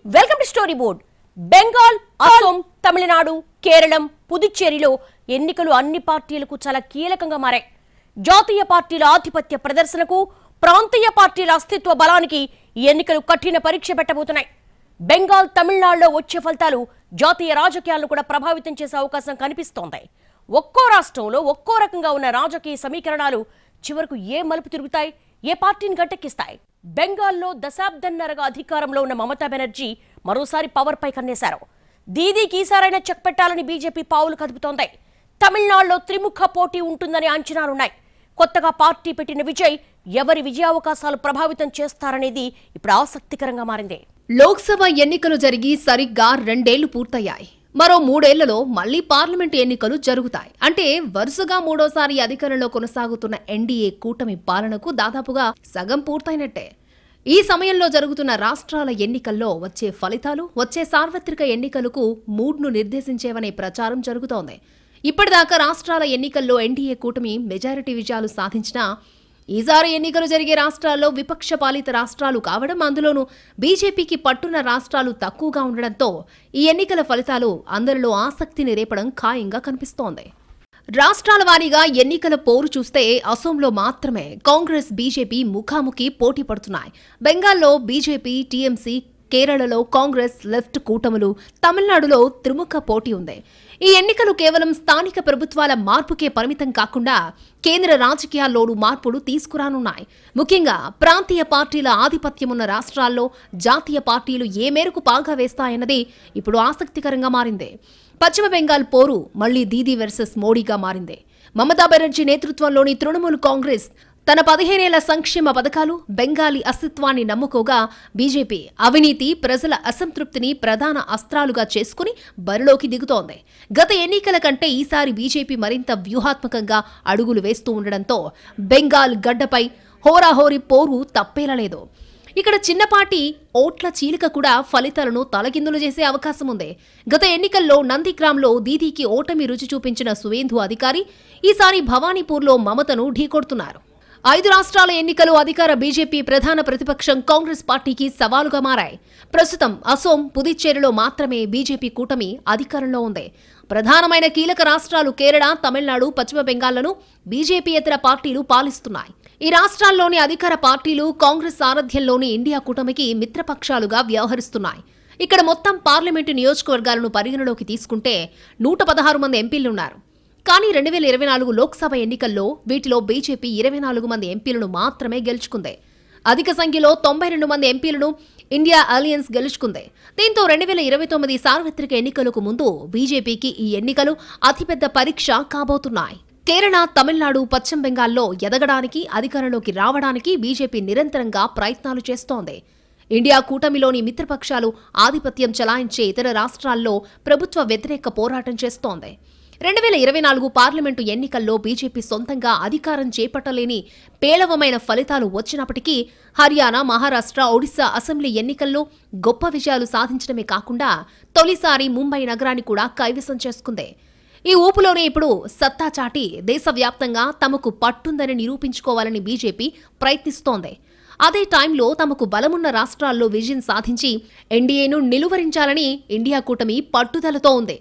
Welcome to story board. Bengal, Assam, Tamil Nadu, Keralam, పుదుచ్చేరిలో ఎన్నికలు అన్ని పార్టీలకు చాలా కీలకంగా మారాయి. జాతీయ పార్టీల ఆధిపత్య ప్రదర్శనకు, ప్రాంతీయ పార్టీల అస్తిత్వ బలానికి ఈ ఎన్నికలు కఠిన పరీక్ష పెట్టబోతున్నాయి. బెంగాల్, తమిళనాడులో వచ్చే ఫలితాలు జాతీయ రాజకీయాలను కూడా ప్రభావితం చేసే అవకాశం కనిపిస్తోంది. ఒక్కో రాష్ట్రంలో ఒక్కో రకంగా ఉన్న రాజకీయ సమీకరణాలు చివరకు ఏ మలుపు తిరుగుతాయి, ఏ పార్టీని గట్టెక్కిస్తాయి? బెంగాల్లో దశాబ్దన్నరగా అధికారంలో ఉన్న మమతా బెనర్జీ మరోసారి పవర్ పై కన్నేశారు. దీదీకి ఈసారైనా చెక్ పెట్టాలని బీజేపీ పావులు కదుపుతోంది. తమిళనాడులో త్రిముఖ పోటీ ఉంటుందని అంచనాలున్నాయి. కొత్తగా పార్టీ పెట్టిన విజయ్ ఎవరి విజయావకాశాలు ప్రభావితం చేస్తారనేది ఇప్పుడు ఆసక్తికరంగా మారింది. లోక్సభ ఎన్నికలు జరిగి సరిగ్గా 2 ఏళ్లు పూర్తయ్యాయి. మరో 3 ఏళ్లలో మళ్లీ పార్లమెంటు ఎన్నికలు జరుగుతాయి. అంటే వరుసగా 3వ సారి అధికారంలో కొనసాగుతున్న ఎన్డీఏ కూటమి పాలనకు దాదాపుగా సగం పూర్తయినట్టే. ఈ సమయంలో జరుగుతున్న రాష్ట్రాల ఎన్నికల్లో వచ్చే ఫలితాలు వచ్చే సార్వత్రిక ఎన్నికలకు మూడ్ను నిర్దేశించేవనే ప్రచారం జరుగుతోంది. ఇప్పటిదాకా రాష్ట్రాల ఎన్నికల్లో ఎన్డీఏ కూటమి మెజారిటీ విజయాలు సాధించినా ఈసారి ఎన్నికలు జరిగే రాష్ట్రాల్లో విపక్ష పాలిత రాష్ట్రాలు కావడం, అందులోనూ బీజేపీకి పట్టున్న రాష్ట్రాలు తక్కువగా ఉండడంతో ఈ ఎన్నికల ఫలితాలు అందరిలో ఆసక్తిని రేపడం ఖాయంగా కనిపిస్తోంది. రాష్ట్రాల వారీగా ఎన్నికల పోరు చూస్తే అసోంలో మాత్రమే కాంగ్రెస్, బీజేపీ ముఖాముఖి పోటీ పడుతున్నాయి. బెంగాల్లో బీజేపీ, టీఎంసీ, కేరళలో కాంగ్రెస్, లెఫ్ట్ కూటములు, తమిళనాడులో త్రిముఖ పోటీ ఉంది. ఈ ఎన్నికలు కేవలం స్థానిక ప్రభుత్వాల మార్పుకే పరిమితం కాకుండా కేంద్ర రాజకీయాల్లోనూ మార్పులు తీసుకురానున్నాయి. ముఖ్యంగా ప్రాంతీయ పార్టీల ఆధిపత్యమున్న రాష్ట్రాల్లో జాతీయ పార్టీలు ఏ మేరకు పాగా వేస్తాయన్నది ఇప్పుడు ఆసక్తికరంగా మారింది. పశ్చిమ బెంగాల్ పోరు మళ్లీ దీదీ వర్సెస్ మోడీగా మారింది. మమతా బెనర్జీ నేతృత్వంలోని తృణమూల్ కాంగ్రెస్ తన 15 ఏళ్ల సంక్షేమ పథకాలు, బెంగాలీ అస్తిత్వాన్ని నమ్ముకోగా బీజేపీ అవినీతి, ప్రజల అసంతృప్తిని ప్రధాన అస్త్రాలుగా చేసుకుని బరిలోకి దిగుతోంది. గత ఎన్నికల కంటే ఈసారి బీజేపీ మరింత వ్యూహాత్మకంగా అడుగులు వేస్తూ ఉండడంతో బెంగాల్ గడ్డపై హోరాహోరీ పోరు తప్పేలలేదు. ఇక్కడ చిన్నపాటి ఓట్ల చీలిక కూడా ఫలితాలను తలకిందులు చేసే అవకాశం ఉంది. గత ఎన్నికల్లో నందిగ్రామ్లో దీదీకి ఓటమి రుచి చూపించిన సువేందు అధికారి ఈసారి భవానీపూర్లో మమతను ఢీకొడుతున్నారు. 5 రాష్ట్రాల ఎన్నికలు అధికార బీజేపీ ప్రధాన ప్రతిపక్షం కాంగ్రెస్ పార్టీకి సవాలుగా మారాయి. ప్రస్తుతం అసోం, పుదుచ్చేరిలో మాత్రమే బీజేపీ కూటమి అధికారంలో ఉంది. ప్రధానమైన కీలక రాష్ట్రాలు కేరళ, తమిళనాడు, పశ్చిమ బెంగాల్లను బీజేపీయేతర పార్టీలు పాలిస్తున్నాయి. ఈ రాష్ట్రాల్లోని అధికార పార్టీలు కాంగ్రెస్ సారథ్యంలోని ఇండియా కూటమికి మిత్రపక్షాలుగా వ్యవహరిస్తున్నాయి. ఇక్కడ మొత్తం పార్లమెంటు నియోజకవర్గాలను పరిగణలోకి తీసుకుంటే 116 మంది ఎంపీలున్నారు. కానీ 2024 లోక్సభ ఎన్నికల్లో వీటిలో బీజేపీ 24 మంది ఎంపీలను మాత్రమే గెలుచుకుంది. అధిక సంఖ్యలో 92 మంది ఎంపీలను ఇండియా అలయన్స్ గెలుచుకుంది. దీంతో 2029 సార్వత్రిక ఎన్నికలకు ముందు బీజేపీకి ఈ ఎన్నికలు అతిపెద్ద పరీక్ష కాబోతున్నాయి. కేరళ, తమిళనాడు, పశ్చిమ బెంగాల్లో ఎదగడానికి, అధికారంలోకి రావడానికి బీజేపీ నిరంతరంగా ప్రయత్నాలు చేస్తోంది. ఇండియా కూటమిలోని మిత్రపక్షాలు ఆధిపత్యం చలాయించే ఇతర రాష్ట్రాల్లో ప్రభుత్వ వ్యతిరేక పోరాటం చేస్తోంది. 2024 పార్లమెంటు ఎన్నికల్లో బీజేపీ సొంతంగా అధికారం చేపట్టలేని పేలవమైన ఫలితాలు వచ్చినప్పటికీ హర్యానా, మహారాష్ట్ర, ఒడిశా అసెంబ్లీ ఎన్నికల్లో గొప్ప విజయాలు సాధించడమే కాకుండా తొలిసారి ముంబై నగరాన్ని కూడా కైవసం చేసుకుంది. ఈ ఊపులోనే ఇప్పుడు సత్తా చాటి దేశవ్యాప్తంగా తమకు పట్టుందని నిరూపించుకోవాలని బీజేపీ ప్రయత్నిస్తోంది. అదే టైంలో తమకు బలమున్న రాష్ట్రాల్లో విజయం సాధించి ఎన్డీఏను నిలువరించాలని ఇండియా కూటమి పట్టుదలతో ఉంది.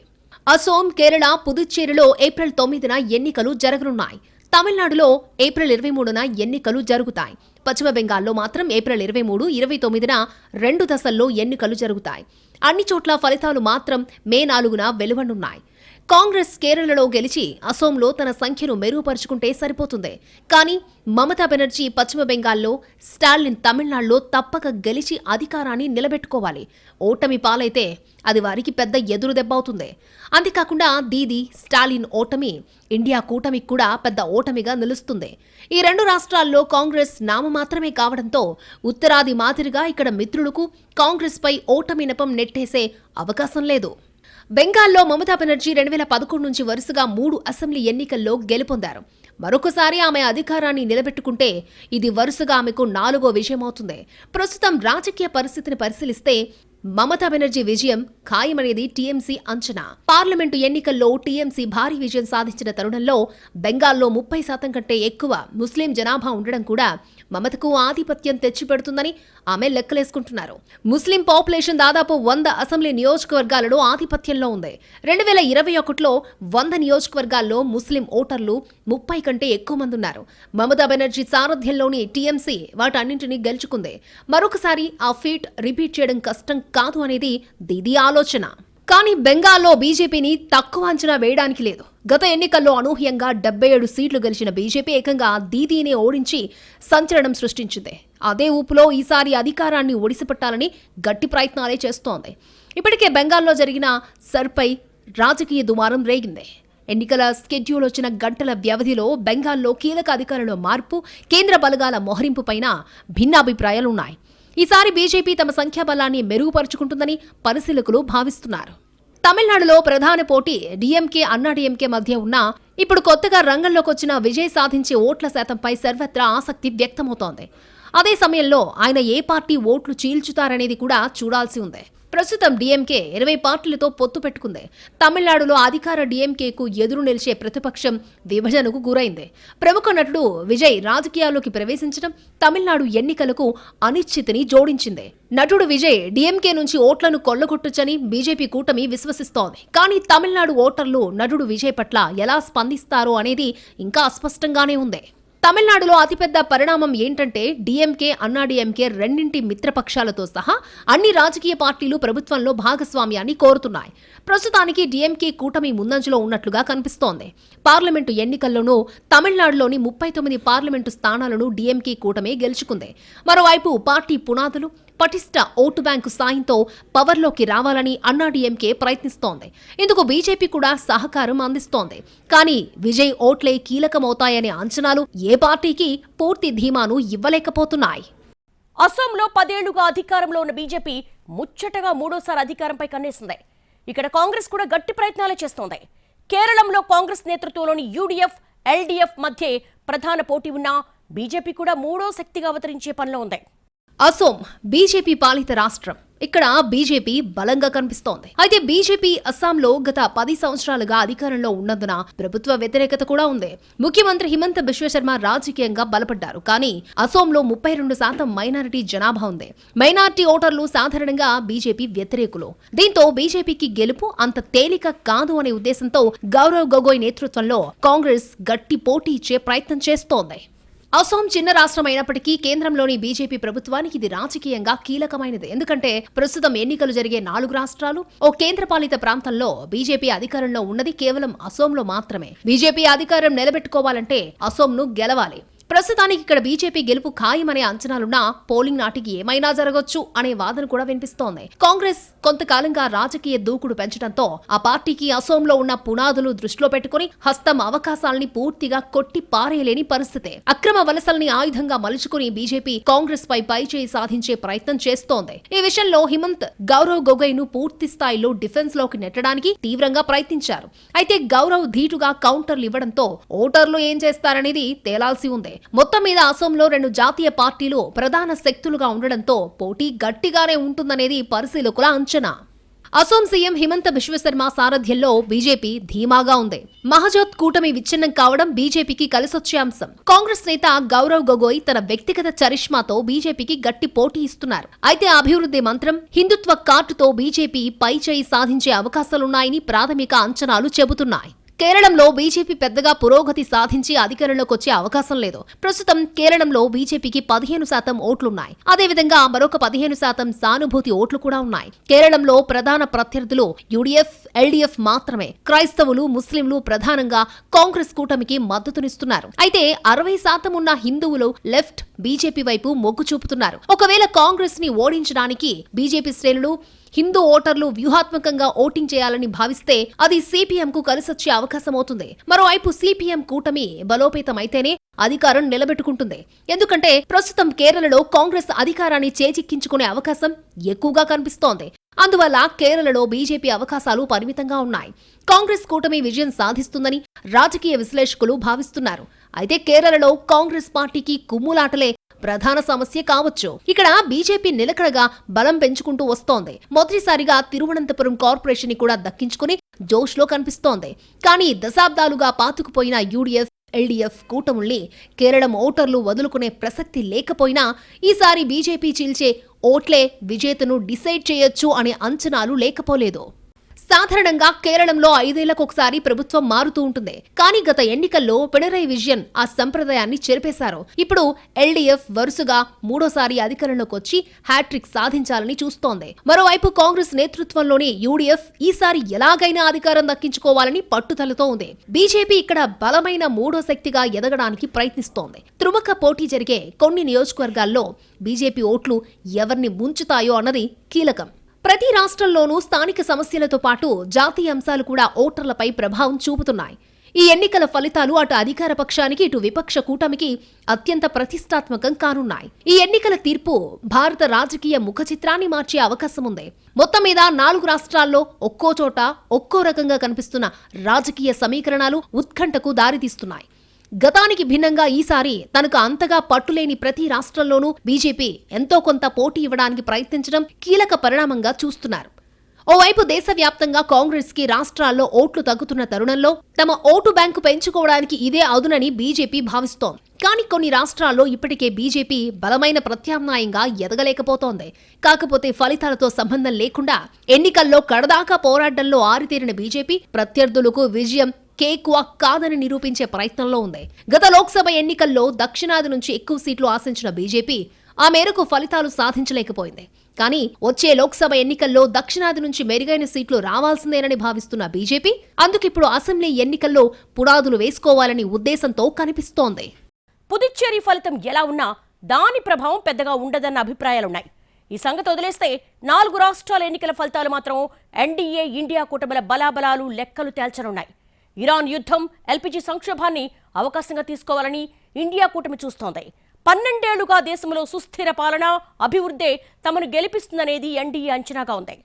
అసోం, కేరళ, పుదుచ్చేరిలో ఏప్రిల్ 9న ఎన్నికలు జరగనున్నాయి. తమిళనాడులో ఏప్రిల్ 23న ఎన్నికలు జరుగుతాయి. పశ్చిమ బెంగాల్లో మాత్రం ఏప్రిల్ 23, 29న 2 దశల్లో ఎన్నికలు జరుగుతాయి. అన్ని చోట్ల ఫలితాలు మాత్రం మే 4న వెలువడనున్నాయి. కాంగ్రెస్ కేరళలో గెలిచి అసోంలో తన సంఖ్యను మెరుగుపరుచుకుంటే సరిపోతుంది. కానీ మమతా బెనర్జీ పశ్చిమ బెంగాల్లో, స్టాలిన్ తమిళనాడులో తప్పక గెలిచి అధికారాన్ని నిలబెట్టుకోవాలి. ఓటమి పాలైతే అది వారికి పెద్ద ఎదురు దెబ్బ అవుతుంది. అంతేకాకుండా దీదీ, స్టాలిన్ ఓటమి ఇండియా కూటమికి కూడా పెద్ద ఓటమిగా నిలుస్తుంది. ఈ 2 రాష్ట్రాల్లో కాంగ్రెస్ నామమాత్రమే కావడంతో ఉత్తరాది మాదిరిగా ఇక్కడ మిత్రులకు కాంగ్రెస్ పై ఓటమి నెపం నెట్టేసే అవకాశం లేదు. బెంగాల్లో మమతా బెనర్జీ 2011 నుంచి వరుసగా 3 అసెంబ్లీ ఎన్నికల్లో గెలుపొందారు. మరొకసారి ఆమె అధికారాన్ని నిలబెట్టుకుంటే ఇది వరుసగా ఆమెకు 4వ విజయమవుతుంది. ప్రస్తుతం రాజకీయ పరిస్థితిని పరిశీలిస్తే మమతా బెనర్జీ విజయం ఖాయమనేది టీఎంసీ అంచనా. పార్లమెంటు ఎన్నికల్లో టీఎంసీ భారీ విజయం సాధించిన తరుణంలో బెంగాల్లో 30% కంటే ఎక్కువ ముస్లిం జనాభా ఉండడం కూడా మమతకు ఆధిపత్యం తెచ్చిపెడుతుందని ఆమె లెక్కలేసుకుంటున్నారు. ముస్లిం పాపులేషన్ దాదాపు 100 అసెంబ్లీ నియోజకవర్గాలలో ఆధిపత్యంలో ఉంది. 2021లో 100 నియోజకవర్గాల్లో ముస్లిం ఓటర్లు 30 కంటే ఎక్కువ మంది ఉన్నారు. మమతా బెనర్జీ సారథ్యంలోని టీఎంసీ వాటన్నింటినీ గెలుచుకుంది. మరొకసారి ఆ ఫీట్ రిపీట్ చేయడం కష్టం కాదు అనేది దీదీ ఆలోచన. కానీ బెంగాల్లో బీజేపీని తక్కువ అంచనా వేయడానికి లేదు. గత ఎన్నికల్లో అనూహ్యంగా 77 సీట్లు గెలిచిన బీజేపీ ఏకంగా దీదీని ఓడించి సంచలనం సృష్టించింది. అదే ఊపులో ఈసారి అధికారాన్ని ఒడిసిపట్టాలని గట్టి ప్రయత్నాలే చేస్తోంది. ఇప్పటికే బెంగాల్లో జరిగిన సర్పై రాజకీయ దుమారం రేగింది. ఎన్నికల స్కెడ్యూల్ వచ్చిన గంటల వ్యవధిలో బెంగాల్లో కీలక అధికారుల మార్పు, కేంద్ర బలగాల మోహరింపు పైన భిన్నాభిప్రాయాలున్నాయి. ఈసారి బీజేపీ తమ సంఖ్యాబలాన్ని మెరుగుపరుచుకుంటుందని పరిశీలకులు భావిస్తున్నారు. తమిళనాడులో ప్రధాన పోటీ డీఎంకే, అన్నాడీఎంకే మధ్య ఉన్నా ఇప్పుడు కొత్తగా రంగంలోకి వచ్చిన విజయ్ సాధించే ఓట్ల శాతంపై సర్వత్రా ఆసక్తి వ్యక్తమవుతోంది. అదే సమయంలో ఆయన ఏ పార్టీ ఓట్లు చీల్చుతారనేది కూడా చూడాల్సి ఉంది. ప్రస్తుతం డీఎంకే 20 పార్టీలతో పొత్తు పెట్టుకుంది. తమిళనాడులో అధికార డీఎంకేకు ఎదురు నిలిచే ప్రతిపక్షం విభజనకు గురైంది. ప్రముఖ నటుడు విజయ్ రాజకీయాల్లోకి ప్రవేశించడం తమిళనాడు ఎన్నికలకు అనిశ్చితిని జోడించింది. నటుడు విజయ్ డీఎంకే నుంచి ఓట్లను కొల్లగొట్టొచ్చని బీజేపీ కూటమి విశ్వసిస్తోంది. కానీ తమిళనాడు ఓటర్లు నటుడు విజయ్ పట్ల ఎలా స్పందిస్తారో అనేది ఇంకా అస్పష్టంగానే ఉంది. తమిళనాడులో అతిపెద్ద పరిణామం ఏంటంటే డీఎంకే, అన్నాడీఎంకే రెండింటి మిత్రపక్షాలతో సహా అన్ని రాజకీయ పార్టీలు ప్రభుత్వంలో భాగస్వామ్యాన్ని కోరుతున్నాయి. ప్రస్తుతానికి డీఎంకే కూటమి ముందంజలో ఉన్నట్లుగా కనిపిస్తోంది. పార్లమెంటు ఎన్నికల్లోనూ తమిళనాడులోని 39 పార్లమెంటు స్థానాలను డీఎంకే కూటమే గెలుచుకుంది. మరోవైపు పార్టీ పునాదులు, పటిష్ట ఓటు బ్యాంకు సాయంతో పవర్లోకి రావాలని అన్నాడీఎంకే ప్రయత్నిస్తోంది. ఇందుకు బీజేపీ కూడా సహకారం అందిస్తోంది. కానీ విజయ్ ఓట్లే కీలకమవుతాయనే అంచనాలు ఏ పార్టీకి పూర్తి ధీమాను ఇవ్వలేకపోతున్నాయి. అసోంలో 10 ఏళ్లుగా అధికారంలో ఉన్న బీజేపీ ముచ్చటగా 3వ అధికారంపై కన్నేసింది. ఇక్కడ కాంగ్రెస్ కూడా గట్టి ప్రయత్నాలు చేస్తోంది. కేరళంలో కాంగ్రెస్ నేతృత్వంలోని యూడీఎఫ్, ఎల్డీఎఫ్ మధ్య ప్రధాన పోటీ ఉన్నా బీజేపీ కూడా 3వ శక్తిగా అవతరించే పనిలో ఉంది. అసోం బీజేపీ పాలిత రాష్ట్రం. ఇక్కడ బీజేపీ బలంగా కనిపిస్తోంది. అయితే బీజేపీ అస్సాంలో గత 10 సంవత్సరాలుగా అధికారంలో ఉన్నందున ప్రభుత్వ వ్యతిరేకత కూడా ఉంది. ముఖ్యమంత్రి హిమంత బిశ్వశర్మ రాజకీయంగా బలపడ్డారు. కానీ అసోంలో 32% మైనారిటీ జనాభా ఉంది. మైనారిటీ ఓటర్లు సాధారణంగా బీజేపీ వ్యతిరేకులు. దీంతో బీజేపీకి గెలుపు అంత తేలిక కాదు అనే ఉద్దేశంతో గౌరవ్ గొగోయ్ నేతృత్వంలో కాంగ్రెస్ గట్టి పోటీ ఇచ్చే ప్రయత్నం చేస్తోంది. అసోం చిన్న రాష్ట్రం అయినప్పటికీ కేంద్రంలోని బీజేపీ ప్రభుత్వానికి ఇది రాజకీయంగా కీలకమైనది. ఎందుకంటే ప్రస్తుతం ఎన్నికలు జరిగే 4 రాష్ట్రాలు, ఓ కేంద్రపాలిత ప్రాంతంలో బీజేపీ అధికారంలో ఉన్నది కేవలం అసోంలో మాత్రమే. బీజేపీ అధికారం నిలబెట్టుకోవాలంటే అసోంను గెలవాలి. ప్రస్తుతానికి ఇక్కడ బీజేపీ గెలుపు ఖాయమనే అంచనాలున్నా పోలింగ్ నాటికి ఏమైనా జరగొచ్చు అనే వాదన కూడా వినిపిస్తోంది. కాంగ్రెస్ కొంతకాలంగా రాజకీయ దూకుడు పెంచడంతో ఆ పార్టీకి అసోంలో ఉన్న పునాదులు దృష్టిలో పెట్టుకుని హస్తం అవకాశాలని పూర్తిగా కొట్టి పారేయలేని పరిస్థితి. అక్రమ వలసల్ని ఆయుధంగా మలుచుకుని బీజేపీ కాంగ్రెస్ పై పైచేయి సాధించే ప్రయత్నం చేస్తోంది. ఈ విషయంలో హిమంత్ గౌరవ్ గొగోయ్ ను పూర్తి స్థాయిలో డిఫెన్స్ లోకి నెట్టడానికి తీవ్రంగా ప్రయత్నించారు. అయితే గౌరవ్ ధీటుగా కౌంటర్లు ఇవ్వడంతో ఓటర్లు ఏం చేస్తారనేది తేలాల్సి ఉంది. మొత్తం మీద అసోంలో 2 జాతీయ పార్టీలు ప్రధాన శక్తులుగా ఉండడంతో పోటీ గట్టిగానే ఉంటుందనేది పరిశీలకుల అంచనా. అసోం సీఎం హిమంత బిశ్వశర్మ సారథ్యంలో బీజేపీ ధీమాగా ఉంది. మహజోత్ కూటమి విచ్ఛిన్నం కావడం బీజేపీకి కలిసొచ్చే అంశం. కాంగ్రెస్ నేత గౌరవ్ గొగోయ్ తన వ్యక్తిగత చరిష్మాతో బీజేపీకి గట్టి పోటీ ఇస్తున్నారు. అయితే అభివృద్ధి మంత్రం, హిందుత్వ కార్డుతో బీజేపీ పైచేయి సాధించే అవకాశాలున్నాయని ప్రాథమిక అంచనాలు చెబుతున్నాయి. కేరళంలో బీజేపీ పెద్దగా పురోగతి సాధించి అధికారంలోకి వచ్చే అవకాశం లేదు. ప్రస్తుతం కేరళంలో బీజేపీకి 15% ఓట్లున్నాయి. అదేవిధంగా మరొక 15% సానుభూతి ఓట్లు కూడా ఉన్నాయి. కేరళంలో ప్రధాన ప్రత్యర్థులు యూడీఎఫ్, ఎల్డీఎఫ్ మాత్రమే. క్రైస్తవులు, ముస్లింలు ప్రధానంగా కాంగ్రెస్ కూటమికి మద్దతునిస్తున్నారు. అయితే 60% ఉన్న హిందువులు లెఫ్ట్ బీజేపీ వైపు మొగ్గు చూపుతున్నారు. ఒకవేళ కాంగ్రెస్ ని ఓడించడానికి బీజేపీ శ్రేణులు హిందూ ఓటర్లు వ్యూహాత్మకంగా ఓటింగ్ చేయాలని భావిస్తే అది సిపిఎంకు కలిసొచ్చే అవకాశం అవుతుంది. మరోవైపు సిపిఎం కూటమి బలోపేతమైతేనే అధికారం నిలబెట్టుకుంటుంది. ఎందుకంటే ప్రస్తుతం కేరళలో కాంగ్రెస్ అధికారాన్ని చేజిక్కించుకునే అవకాశం ఎక్కువగా కనిపిస్తోంది. అందువల్ల కేరళలో బీజేపీ అవకాశాలు పరిమితంగా ఉన్నాయి. కాంగ్రెస్ కూటమి విజయం సాధిస్తుందని రాజకీయ విశ్లేషకులు భావిస్తున్నారు. అయితే కేరళలో కాంగ్రెస్ పార్టీకి కుమ్ములాటలే ప్రధాన సమస్య కావచ్చు. ఇక్కడ బీజేపీ నిలకడగా బలం పెంచుకుంటూ వస్తోంది. మొదటిసారిగా తిరువనంతపురం కార్పొరేషన్ ని కూడా దక్కించుకుని జోష్లో కనిపిస్తోంది. కానీ దశాబ్దాలుగా పాతుకుపోయిన యూడీఎఫ్, ఎల్డీఎఫ్ కూటముల్ని కేరళం ఓటర్లు వదులుకునే ప్రసక్తి లేకపోయినా ఈసారి బీజేపీ చీల్చే ఓట్లే విజేతను డిసైడ్ చేయొచ్చు అనే అంచనాలు లేకపోలేదు. సాధారణంగా కేరళంలో 5 ఏళ్లకొకసారి ప్రభుత్వం మారుతూ ఉంటుంది. కానీ గత ఎన్నికల్లో పినరయి విజయన్ ఆ సంప్రదాయాన్ని చెరిపేశారు. ఇప్పుడు ఎల్డీఎఫ్ వరుసగా 3వ అధికారంలోకి వచ్చి హ్యాట్రిక్ సాధించాలని చూస్తోంది. మరోవైపు కాంగ్రెస్ నేతృత్వంలోని యూడీఎఫ్ ఈసారి ఎలాగైనా అధికారం దక్కించుకోవాలని పట్టుదలతో ఉంది. బీజేపీ ఇక్కడ బలమైన 3వ శక్తిగా ఎదగడానికి ప్రయత్నిస్తోంది. త్రుమక పోటీ జరిగే కొన్ని నియోజకవర్గాల్లో బీజేపీ ఓట్లు ఎవరిని ముంచుతాయో అన్నది కీలకం. ప్రతి రాష్ట్రంలోనూ స్థానిక సమస్యలతో పాటు జాతీయ అంశాలు కూడా ఓటర్లపై ప్రభావం చూపుతున్నాయి. ఈ ఎన్నికల ఫలితాలు అటు అధికార పక్షానికి ఇటు విపక్ష కూటమికి అత్యంత ప్రతిష్టాత్మకం కానున్నాయి. ఈ ఎన్నికల తీర్పు భారత రాజకీయ ముఖ చిత్రాన్ని మార్చే అవకాశం ఉంది. మొత్తం మీద 4 రాష్ట్రాల్లో ఒక్కో చోట ఒక్కో రకంగా కనిపిస్తున్న రాజకీయ సమీకరణాలు ఉత్కంఠకు దారితీస్తున్నాయి. గతానికి భిన్నంగా ఈసారి తనకు అంతగా పట్టులేని ప్రతి రాష్ట్రంలోనూ బీజేపీ ఎంతో కొంత పోటీ ఇవ్వడానికి ప్రయత్నించడం కీలక పరిణామంగా చూస్తున్నారు. ఓవైపు దేశవ్యాప్తంగా కాంగ్రెస్ కి రాష్ట్రాల్లో ఓట్లు తగ్గుతున్న తరుణంలో తమ ఓటు బ్యాంకు పెంచుకోవడానికి ఇదే అదునని బీజేపీ భావిస్తోంది. కానీ కొన్ని రాష్ట్రాల్లో ఇప్పటికే బీజేపీ బలమైన ప్రత్యామ్నాయంగా ఎదగలేకపోతోంది. కాకపోతే ఫలితాలతో సంబంధం లేకుండా ఎన్నికల్లో కడదాకా పోరాటంలో ఆరితేరిన బీజేపీ ప్రత్యర్థులకు విజయం కేక్ వాక్ కాదని నిరూపించే ప్రయత్నంలో ఉంది. గత లోక్సభ ఎన్నికల్లో దక్షిణాది నుంచి ఎక్కువ సీట్లు ఆశించిన బీజేపీ ఆ మేరకు ఫలితాలు సాధించలేకపోయింది. కానీ వచ్చే లోక్సభ ఎన్నికల్లో దక్షిణాది నుంచి మెరుగైన సీట్లు రావాల్సిందేనని భావిస్తున్న బీజేపీ అందుకిప్పుడు అసెంబ్లీ ఎన్నికల్లో పునాదులు వేసుకోవాలని ఉద్దేశంతో కనిపిస్తోంది. పుదుచ్చేరి ఫలితం ఎలా ఉన్నా దాని ప్రభావం పెద్దగా ఉండదన్న అభిప్రాయాలున్నాయి. ఈ సంగతి వదిలేస్తే 4 రాష్ట్రాల ఎన్నికల ఫలితాలు మాత్రం ఎన్డీఏ ఇండియా కూటమిల బలాబలాలు లెక్కలు తేల్చనున్నాయి. ఇరాన్ యుద్ధం, ఎల్పీజీ సంక్షోభాన్ని అవకాశంగా తీసుకోవాలని ఇండియా కూటమి చూస్తోంది. 12 ఏళ్లుగా దేశంలో సుస్థిర పాలన, అభివృద్ధే తమను గెలిపిస్తుందనేది ఎన్డీఏ అంచనాగా ఉంది.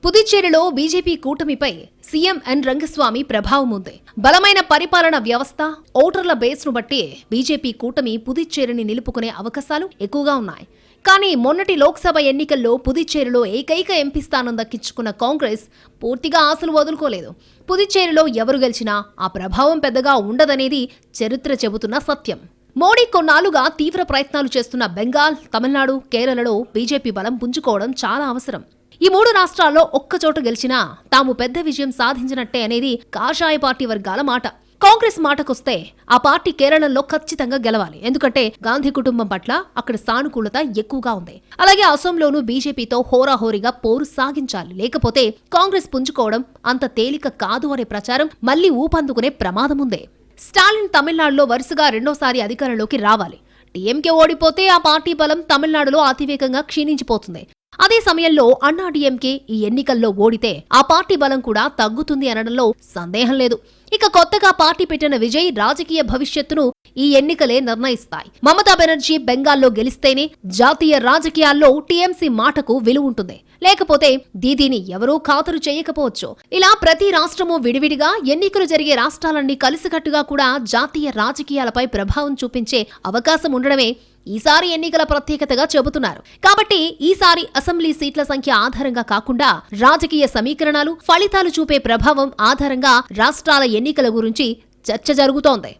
పుదుచ్చేరిలో బీజేపీ కూటమిపై సీఎం ఎన్ రంగస్వామి ప్రభావం ఉంది. బలమైన పరిపాలన వ్యవస్థ, ఓటర్ల బేస్ను బట్టి బీజేపీ కూటమి పుదుచ్చేరిని నిలుపుకునే అవకాశాలు ఎక్కువగా ఉన్నాయి. కానీ మొన్నటి లోక్సభ ఎన్నికల్లో పుదుచ్చేరిలో ఏకైక ఎంపీ స్థానం దక్కించుకున్న కాంగ్రెస్ పూర్తిగా ఆశలు వదులుకోలేదు. పుదుచ్చేరిలో ఎవరు గెలిచినా ఆ ప్రభావం పెద్దగా ఉండదనేది చరిత్ర చెబుతున్న సత్యం. మోడీ కొన్నాళ్లుగా తీవ్ర ప్రయత్నాలు చేస్తున్న బెంగాల్, తమిళనాడు, కేరళలో బీజేపీ బలం పుంజుకోవడం చాలా అవసరం. ఈ 3 రాష్ట్రాల్లో ఒక్కచోట గెలిచినా తాము పెద్ద విజయం సాధించినట్టే అనేది కాషాయ పార్టీ వర్గాల మాట. కాంగ్రెస్ మాటకొస్తే ఆ పార్టీ కేరళంలో ఖచ్చితంగా గెలవాలి. ఎందుకంటే గాంధీ కుటుంబం పట్ల అక్కడ సానుకూలత ఎక్కువగా ఉంది. అలాగే అసోంలోనూ బీజేపీతో హోరాహోరీగా పోరు సాగించాలి. లేకపోతే కాంగ్రెస్ పుంజుకోవడం అంత తేలిక కాదు అనే ప్రచారం మళ్లీ ఊపందుకునే ప్రమాదం ఉంది. స్టాలిన్ తమిళనాడులో వరుసగా 2వ అధికారంలోకి రావాలి. టీఎంకే ఓడిపోతే ఆ పార్టీ బలం తమిళనాడులో అతివేగంగా క్షీణించిపోతుంది. అదే సమయంలో అన్నా డీఎంకే ఈ ఎన్నికల్లో ఓడితే ఆ పార్టీ బలం కూడా తగ్గుతుంది అనడంలో సందేహం లేదు. ఇక కొత్తగా పార్టీ పెట్టిన విజయ్ రాజకీయ భవిష్యత్తును ఈ ఎన్నికలే నిర్ణయిస్తాయి. మమతా బెనర్జీ బెంగాల్లో గెలిస్తేనే జాతీయ రాజకీయాల్లో టీఎంసీ మాటకు విలువ ఉంటుంది. లేకపోతే దీదీని ఎవరూ ఖాతరు చేయకపోవచ్చు. ఇలా ప్రతి రాష్ట్రము విడివిడిగా, ఎన్నికలు జరిగే రాష్ట్రాలన్నీ కలిసికట్టుగా కూడా జాతీయ రాజకీయాలపై ప్రభావం చూపించే అవకాశం ఉండడమే ఈసారి ఎన్నికల ప్రత్యేకతగా చెబుతున్నారు. కాబట్టి ఈసారి అసెంబ్లీ సీట్ల సంఖ్య ఆధారంగా కాకుండా రాజకీయ సమీకరణాలు, ఫలితాలు చూపే ప్రభావం ఆధారంగా రాష్ట్రాల ఎన్నికల గురించి చర్చ జరుగుతోంది.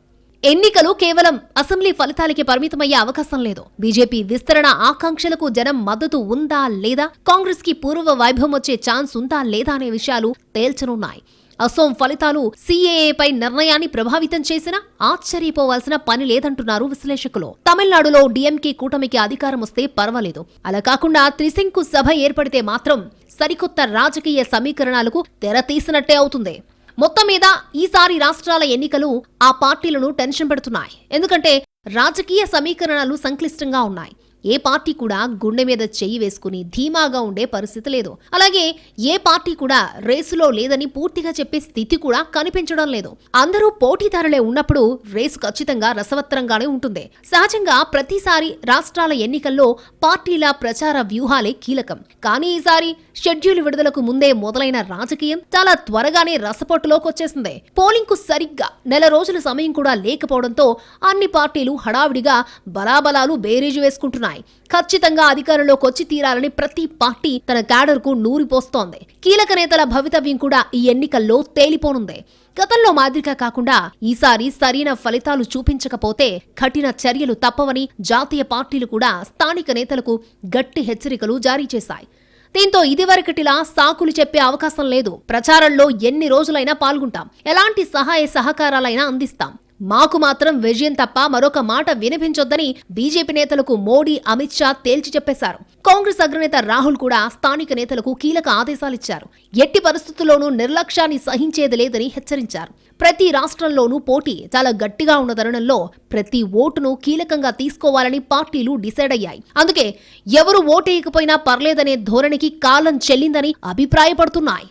ఎన్నికలు కేవలం అసెంబ్లీ ఫలితాలకి పరిమితమయ్యే అవకాశం లేదు. బీజేపీ విస్తరణ ఆకాంక్షలకు జనం మద్దతు ఉందా లేదా, కాంగ్రెస్ కి పూర్వ వైభవం వచ్చే ఛాన్స్ ఉందా లేదా అనే విషయాలు తేల్చనున్నాయి. అసోం ఫలితాలు సీఏఏపై నిర్ణయాన్ని ప్రభావితం చేసినా ఆశ్చర్యపోవాల్సిన పని లేదంటున్నారు విశ్లేషకులు. తమిళనాడులో డీఎంకే కూటమికి అధికారం వస్తే పర్వాలేదు. అలా కాకుండా త్రిశంకు సభ ఏర్పడితే మాత్రం సరికొత్త రాజకీయ సమీకరణాలకు తెర తీసినట్టే అవుతుంది. మొత్తం మీద ఈసారి రాష్ట్రాల ఎన్నికలు ఆ పార్టీలను టెన్షన్ పెడుతున్నాయి. ఎందుకంటే రాజకీయ సమీకరణాలు సంక్లిష్టంగా ఉన్నాయి. ఏ పార్టీ కూడా గుండె మీద చెయ్యి వేసుకుని ధీమాగా ఉండే పరిస్థితి లేదు. అలాగే ఏ పార్టీ కూడా రేసులో లేదని పూర్తిగా చెప్పే స్థితి కూడా కనిపించడం లేదు. అందరూ పోటీదారులే ఉన్నప్పుడు రేసు ఖచ్చితంగా రసవత్తరంగానే ఉంటుంది. సహజంగా ప్రతిసారి రాష్ట్రాల ఎన్నికల్లో పార్టీల ప్రచార వ్యూహాలే కీలకం. కానీ ఈసారి షెడ్యూల్ విడుదలకు ముందే మొదలైన రాజకీయం చాలా త్వరగానే రసపొట్టులోకి వచ్చేసింది. పోలింగ్ కు సరిగ్గా నెల రోజుల సమయం కూడా లేకపోవడంతో అన్ని పార్టీలు హడావిడిగా బలాబలాలు బేరీజు వేసుకుంటున్నాయి. ఉన్నాయి. ఖచ్చితంగా అధికారంలోకి వచ్చి తీరాలని ప్రతి పార్టీ తన క్యాడర్కు నూరిపోస్తోంది. కీలక నేతల భవితవ్యం కూడా ఈ ఎన్నికల్లో తేలిపోనుంది. గతంలో మాదిరిగా కాకుండా ఈసారి సరైన ఫలితాలు చూపించకపోతే కఠిన చర్యలు తప్పవని జాతీయ పార్టీలు కూడా స్థానిక నేతలకు గట్టి హెచ్చరికలు జారీ చేశాయి. దీంతో ఇదివరకటిలా సాకులు చెప్పే అవకాశం లేదు. ప్రచారంలో ఎన్ని రోజులైనా పాల్గొంటాం, ఎలాంటి సహాయ సహకారాలైనా అందిస్తాం. మాకు మాత్రం విజయం తప్ప మరొక మాట వినిపించొద్దని బీజేపీ నేతలకు మోడీ, అమిత్ షా తేల్చి చెప్పేశారు. కాంగ్రెస్ అగ్రనేత రాహుల్ కూడా స్థానిక నేతలకు కీలక ఆదేశాలిచ్చారు. ఎట్టి పరిస్థితుల్లోనూ నిర్లక్ష్యాన్ని సహించేది లేదని హెచ్చరించారు. ప్రతి రాష్ట్రంలోనూ పోటీ చాలా గట్టిగా ఉన్న తరుణంలో ప్రతి ఓటును కీలకంగా తీసుకోవాలని పార్టీలు డిసైడ్ అయ్యాయి. అందుకే ఎవరు ఓటేయకపోయినా పర్లేదనే ధోరణికి కాలం చెల్లిందని అభిప్రాయపడుతున్నాయి.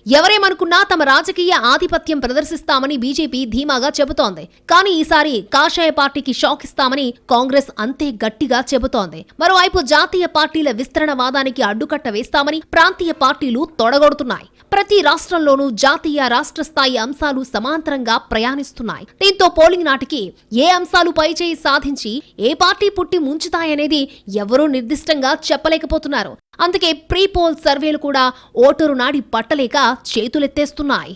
ఎవరేమనుకున్నా తమ రాజకీయ ఆధిపత్యం ప్రదర్శిస్తామని బీజేపీ ధీమాగా చెబుతోంది. కానీ ఈసారి కాషాయ పార్టీకి షాక్ ఇస్తామని కాంగ్రెస్ అంతే గట్టిగా చెబుతోంది. మరోవైపు జాతీయ పార్టీల విస్తరణ వాదానికి అడ్డుకట్ట వేస్తామని ప్రాంతీయ పార్టీలు తొడగొడుతున్నాయి. ప్రతి రాష్ట్రంలోనూ జాతీయ, రాష్ట్ర స్థాయి అంశాలు సమాంతరంగా ప్రయాణిస్తున్నాయి. దీంతో పోలింగ్ నాటికి ఏ అంశాలు పైచేయి సాధించి ఏ పార్టీ పుట్టి ముంచుతాయనేది ఎవరూ నిర్దిష్టంగా చెప్పలేకపోతున్నారు. అందుకే ప్రీ పోల్ సర్వేలు కూడా ఓటరు నాడి పట్టలేక చేతులెత్తేస్తున్నాయి.